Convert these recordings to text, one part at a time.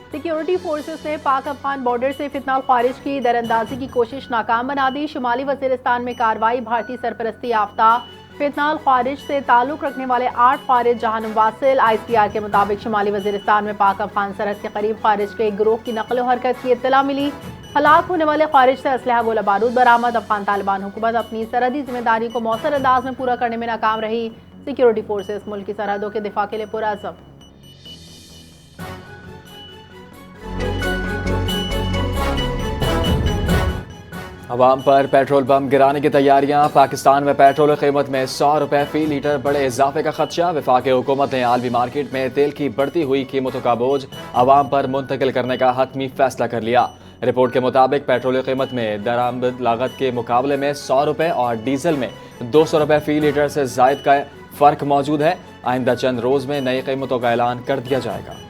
Security forces ने पाक Afghan border से फितनाल खारिज की दरअंदाजी की कोशिश नाकाम बना दी। शुमाली वजीरिस्तान में कार्रवाई। भारतीय सरपरस्ती याफ्ता फितनाल खारिज से ताल्लुक रखने वाले 8 खारिज जहां वासिल। ICR के मुताबिक शुमाली वजीरिस्तान में पाक अफगान सरहद के करीब खारिज के एक गिरोह की नकल हरकत की इत्तला मिली। हलाक होने वाले खारिज से असलहा गोला बारूद बरामद। अफगान तालिबान हुकूमत अपनी सरहदी जिम्मेदारी को मौसर अंदाज में पूरा करने में नाकाम रही। सिक्योरिटी फोर्सेस मुल्क की सरहदों के दिफा के लिए पुरअज़्म। अवाम पर पेट्रोल बम गिराने की तैयारियां। पाकिस्तान में पेट्रोल की कीमत में 100 रुपए फी लीटर बड़े इजाफे का खदशा। वफाकी हुकूमत ने आलमी मार्केट में तेल की बढ़ती हुई कीमतों का बोझ अवाम पर मुंतकिल करने का हतमी फैसला कर लिया। रिपोर्ट के मुताबिक पेट्रोल की कीमत में दरामद लागत के मुकाबले में 100 रुपए और डीजल में 200 रुपए फी लीटर से जायद का फर्क मौजूद है। आइंदा चंद रोज में नई कीमतों का ऐलान कर दिया जाएगा।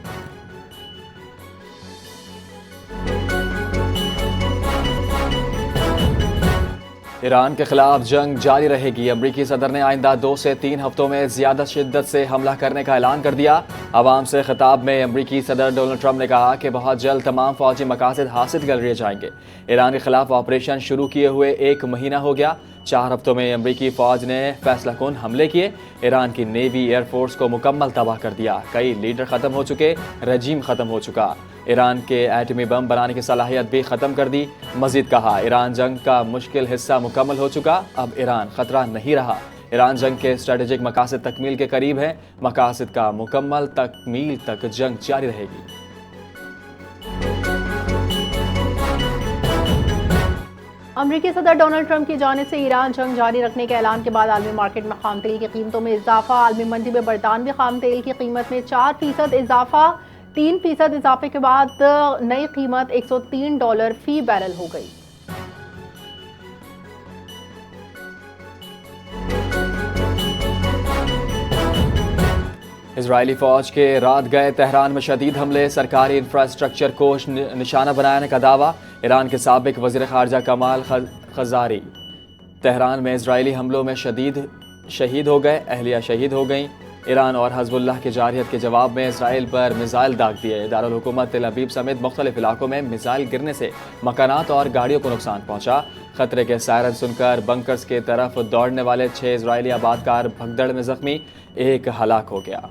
ईरान के खिलाफ जंग जारी रहेगी। अमरीकी सदर ने आइंदा 2 से 3 हफ्तों में ज्यादा शिद्दत से हमला करने का ऐलान कर दिया। अवाम से खिताब में अमरीकी सदर डोनाल्ड ट्रंप ने कहा कि बहुत जल्द तमाम फौजी मकासद हासिल कर लिए जाएंगे। ईरान के खिलाफ ऑपरेशन शुरू किए हुए 1 महीना हो गया। 4 हफ्तों में अमरीकी फौज ने फैसलाकुन हमले किए। ईरान की नेवी एयरफोर्स को मुकम्मल तबाह कर दिया। कई लीडर खत्म हो चुके, रजीम खत्म हो चुका। ईरान के एटमी बम बनाने की सलाहियत भी ख़त्म कर दी। मजीद कहा, ईरान जंग का मुश्किल हिस्सा मुकम्मल हो चुका, अब ईरान ख़तरा नहीं रहा। ईरान जंग के स्ट्रेटेजिक मकासद तकमील के करीब है। मकासद का मुकम्मल तकमील तक जंग जारी रहेगी। अमरीकी सदर डोनाल्ड ट्रंप की जानिब से ईरान जंग जारी रखने के ऐलान के बाद आलमी मार्केट में खाम तेल की कीमतों में इजाफा। आलमी मंडी में बरतानवी खाम तेल की कीमत में 4% इजाफा। 3% इजाफे के बाद नई कीमत $103 फी बैरल हो गई। इजरायली फौज के रात गए तेहरान में शदीद हमले। सरकारी इंफ्रास्ट्रक्चर को निशाना बनाने का दावा। ईरान के साबिक वज़ीर ख़ारजा कमाल खजारी तेहरान में इजरायली हमलों में शहीद हो गए। अहलिया शहीद हो गईं। ईरान और हज़बुल्लाह की जारहियत के जवाब में इसराइल पर मिसाइल दाग दिए। दारुल हुकूमत तेल अवीव समेत मुख्तलिफ इलाकों में मिसाइल गिरने से मकानात और गाड़ियों को नुकसान पहुंचा। खतरे के सायरन सुनकर बंकर्स के तरफ दौड़ने वाले 6 इजरायली आबादकार भगदड़ में जख्मी, 1 हलाक हो गया।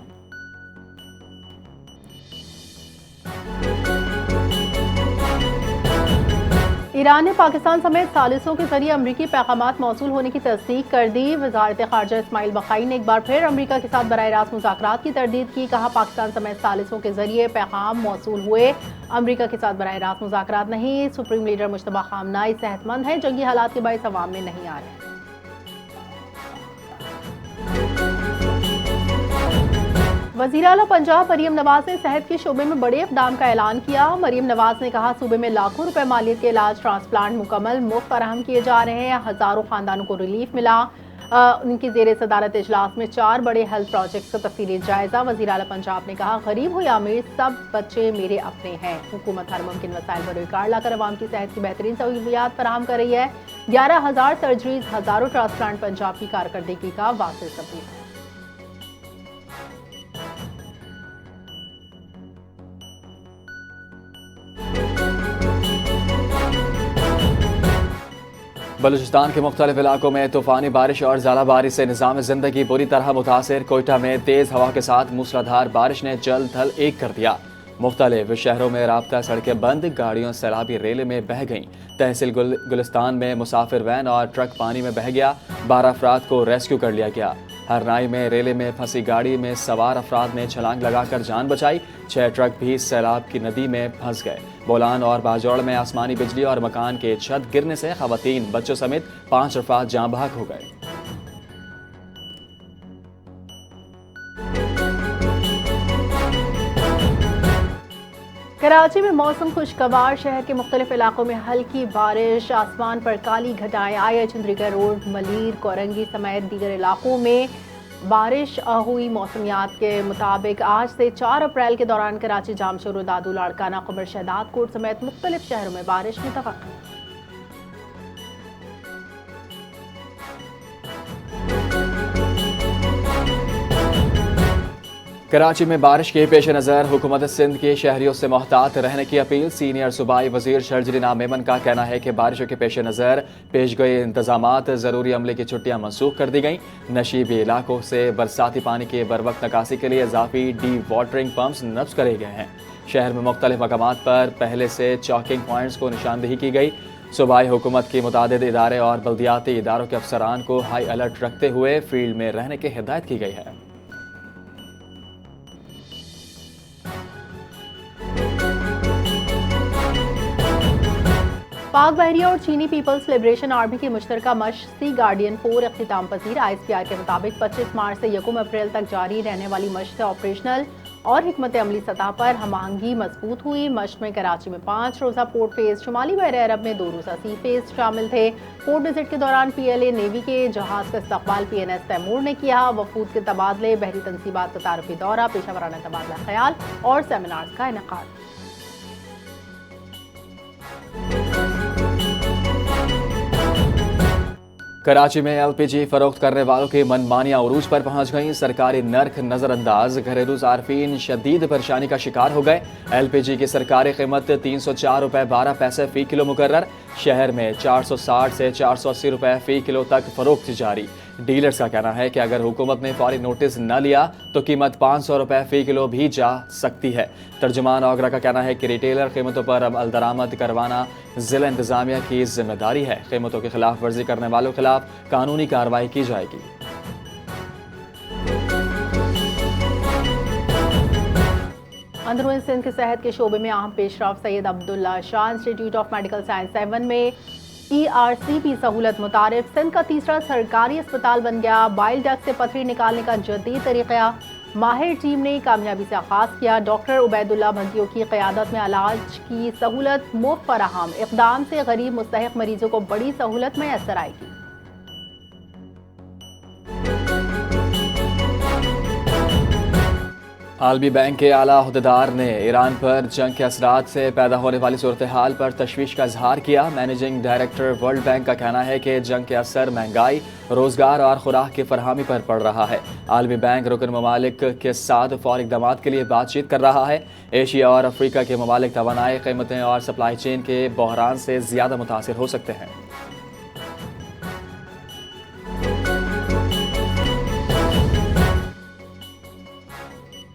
ईरान ने पाकिस्तान समेत सालिसों के जरिए अमरीकी पैगामात मौसूल होने की तस्दीक कर दी। वज़ारत ख़ारजा इस्माइल बक़ाई ने एक बार फिर अमरीका के साथ बराह रास्त मुज़ाकरात की तरदीद की। कहा, पाकिस्तान समेत सालिसों के जरिए पैगाम मौसूल हुए, अमरीका के साथ बराह रास्त मुज़ाकरात नहीं। सुप्रीम लीडर मुश्तबा खामनाई सेहतमंद है, जंगी हालात के बाइस अवाम में नहीं आ रहे। वज़ीर आला पंजाब मरीम नवाज ने सेहत के शोबे में बड़े इक़दाम का ऐलान किया। मरीम नवाज ने कहा, सूबे में लाखों रुपए मालियत के इलाज ट्रांसप्लांट मुकम्मल मुफ्त फराहम किए जा रहे हैं। हज़ारों खानदानों को रिलीफ मिला। उनकी ज़ेर सदारत इजलास में 4 बड़े हेल्थ प्रोजेक्ट्स का तफसीली जायजा। वज़ीर आला पंजाब ने कहा, गरीब हो या अमीर, सब बच्चे मेरे अपने हैं। हुकूमत हर मुमकिन वसाइल बरोकार लाकर अवाम की सेहत की बेहतरीन सहूलियात फराहम कर रही है। 11,000 सर्जरीज, हज़ारों ट्रांसप्लांट पंजाब की कारकर्दगी का वाज़ेह सबूत है। बलूचिस्तान के मुख्तलिफ इलाकों में तूफ़ानी बारिश और ज़ालाबारी से निज़ाम ज़िंदगी बुरी तरह मुतासिर। कोयटा में तेज़ हवा के साथ मूसलाधार बारिश ने जल थल एक कर दिया। मुख्तलिफ शहरों में राब्ता सड़कें बंद, गाड़ियों सैलाबी रेले में बह गईं। तहसील गुलिस्तान में मुसाफिर वैन और ट्रक पानी में बह गया। 12 अफराद को रेस्क्यू कर लिया गया। हरनाई में रेले में फंसी गाड़ी में सवार अफराद ने छलांग लगाकर जान बचाई। 6 ट्रक भी सैलाब की नदी में फंस गए। बोलान और बाजौड़ में आसमानी बिजली और मकान के छत गिरने से खवातीन, बच्चों समेत 5 अफराद जाँ बहक हो गए। कराची में मौसम खुशगवार। शहर के मुख्तलिफ इलाकों में हल्की बारिश। आसमान पर काली घटाएं आई। चंद्रीगढ़ रोड, मलीर, कोरंगी समेत दीगर इलाकों में बारिश हुई। मौसमियात के मुताबिक आज से 4 अप्रैल के दौरान कराची, जामशोर, दादू, लाड़काना, क़बर शहदाद कोट समेत मुख्तलिफ शहरों में बारिश मुतवक्किल। कराची में बारिश के पेश नज़र हुकूमत सिंध के शहरियों से मोहतात रहने की अपील। सीनियर सूबाई वजीर शर्जील मेमन का कहना है कि बारिशों के पेश नज़र पेश गए इंतजामात ज़रूरी अमले की छुट्टियाँ मनसूख कर दी गई। नशीबी इलाकों से बरसाती पानी के बर वक्त निकासी के लिए इजाफी डी वाटरिंग पम्प्स नस्ब करे गए हैं। शहर में मुख्तलिफ मकामात पर पहले से चौकिंग पॉइंट्स को निशानदेही की गई। सूबाई हुकूमत की मुतादिद इदारे और बल्दियाती इदारों के अफसरान को हाई अलर्ट रखते हुए फील्ड में रहने की हिदायत की गई है। पाक बहरिया और चीनी पीपल्स लिबरेशन आर्मी की मुश्तरका मश्क सी गार्डियन 4 अख्तिताम पजीर। ISPR के मुताबिक 25 मार्च से 1 अप्रैल तक जारी रहने वाली मश्क से ऑपरेशनल और हिकमत अमली सतह पर हमांगी मजबूत हुई। मश्क में कराची में 5 रोज़ा पोर्ट फेज, शुमाली बहर अरब में 2 रोज़ा सी फेज शामिल थे। पोर्ट विजिट के दौरान PLA नेवी के जहाज का इस्तकबाल PNS तैमूर ने किया। वफूद के तबादले, बहरी तनसीबात का तारुफी दौरा, पेशावराना तबादला ख्याल और सेमिनार्स का इनेकाद। कराची में LPG फरोख्त करने वालों की मनमानियां उरूज पर पहुंच गईं। सरकारी नर्ख नजरअंदाज, घरेलू सार्फिन शदीद परेशानी का शिकार हो गए। LPG की सरकारी कीमत 304 रुपये 12 पैसे फी किलो मुकर्रर। शहर में 460 से 480 रुपये फी किलो तक फरोख्त जारी। डीलर्स का कहना है कि अगर हुकूमत ने फौरी नोटिस न लिया तो कीमत 500 रुपये फी किलो भी जा सकती है। तर्जुमान आगरा का कहना है कि रिटेलर कीमतों पर अमल दरामद करवाना जिला इंतजामिया की जिम्मेदारी है। कीमतों की खिलाफ वर्जी करने वालों के खिलाफ कानूनी कार्रवाई की जाएगी। अंदरूनी सिंध की सेहत के शोबे में अहम पेशरफ Syed Abdullah Shah institute of medical science 7 में ERCP सहूलत मुतारिफ। सिंध का तीसरा सरकारी अस्पताल बन गया। बाइल डक्ट से पथरी निकालने का जदीद तरीका माहिर टीम ने कामयाबी से आगाज किया। डॉक्टर उबैदुल्ला भंतियों की क़यादत में इलाज की सहूलत मुफ्त फराहम। इक़दाम से गरीब मुस्तहिक मरीजों को बड़ी सहूलत मैसर आएगी। आलमी बैंक के आला अहदेदार ने ईरान पर जंग के असरात से पैदा होने वाली सूरत हाल पर तशवीश का इजहार किया। मैनेजिंग डायरेक्टर वर्ल्ड बैंक का कहना है कि जंग के असर महंगाई, रोजगार और खुराक की फरहमी पर पड़ रहा है। आलमी बैंक रुकन ममालिक के साथ फौरी इक़दाम के लिए बातचीत कर रहा है। एशिया और अफ्रीका के ममालिक तवानाई, कीमतें और सप्लाई चेन के बहरान से ज़्यादा मुतासिर हो सकते हैं।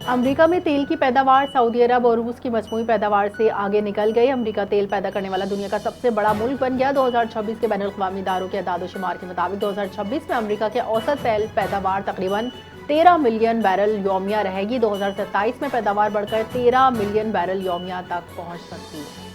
अमेरिका में तेल की पैदावार सऊदी अरब और रूस की मजमूई पैदावार से आगे निकल गई। अमेरिका तेल पैदा करने वाला दुनिया का सबसे बड़ा मुल्क बन गया। 2026 के बैनुल-अक़वामी इदारों के अदाद-ओ-शुमार के मुताबिक 2026 में अमेरिका के औसत तेल पैदावार तकरीबन 13 मिलियन बैरल यौमिया रहेगी। 2027 में पैदावार बढ़कर 13 मिलियन बैरल यौमिया तक पहुँच सकती है।